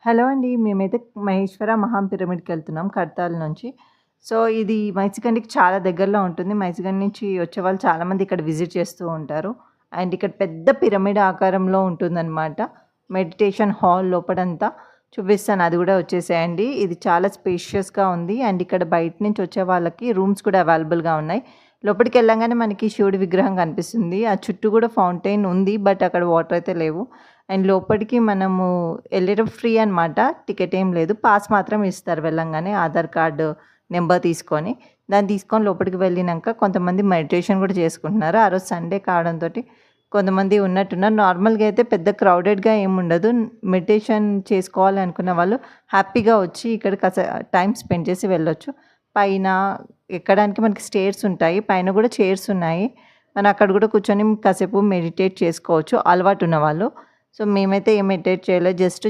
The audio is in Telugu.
హలో అండి. మేమైతే మహేశ్వర మహా పిరమిడ్‌కెళ్తున్నాం కడతాల్ నుంచి. సో, ఇది మైసిగండికి చాలా దగ్గరలో ఉంటుంది. మైసిగండి నుంచి వచ్చేవాళ్ళు చాలామంది ఇక్కడ విజిట్ చేస్తూ ఉంటారు. అండ్ ఇక్కడ పెద్ద పిరమిడ్ ఆకారంలో ఉంటుందనమాట. మెడిటేషన్ హాల్ లోపటంతా చూపిస్తాను. అది గూడా వచ్చేసేయండి. ఇది చాలా స్పేషియస్‌గా ఉంది. అండ్ ఇక్కడ బయట నుంచి వచ్చే వాళ్ళకి రూమ్స్ కూడా అవైలబుల్‌గా ఉన్నాయి. లోపటికెళ్ళంగానే మనకి శివుడి విగ్రహం కనిపిస్తుంది. ఆ చుట్టూ గూడా ఫౌంటైన్ ఉంది. బట్ అక్కడ వాటర్ అయితే లేవు. అండ్ లోపటికి మనము ఎళ్ళడం ఫ్రీ అనమాట. టికెట్ ఏం లేదు. పాస్ మాత్రం ఇస్తారు వెళ్ళంగానే ఆధార్ కార్డ్ నెంబర్ తీసుకొని. దాన్ని తీసుకొని లోపలికి వెళ్ళినంక కొంతమంది మెడిటేషన్ గూడా చేసుకుంటున్నారు. ఆ రోజు సండే కావడంతోటి కొంతమంది ఉన్నట్టున్నారు. నార్మల్‌గా అయితే పెద్ద క్రౌడెడ్‌గా ఏముండదు. మెడిటేషన్ చేసుకోవాలి అనుకున్న వాళ్ళు హ్యాపీగా వచ్చి ఇక్కడ టైమ్ స్పెండ్ చేసి వెళ్ళొచ్చు. పైన ఎక్కడానికి మనకి స్టేర్స్ ఉంటాయి. పైన గూడా చైర్స్ ఉన్నాయి. మనం అక్కడ గూడా కూర్చొని కాసేపు మెడిటేట్ చేసుకోవచ్చు అలవాటు ఉన్నవాళ్ళు. సో, మేమైతే ఏం మెడిటేట్ చేయలేదు. జస్ట్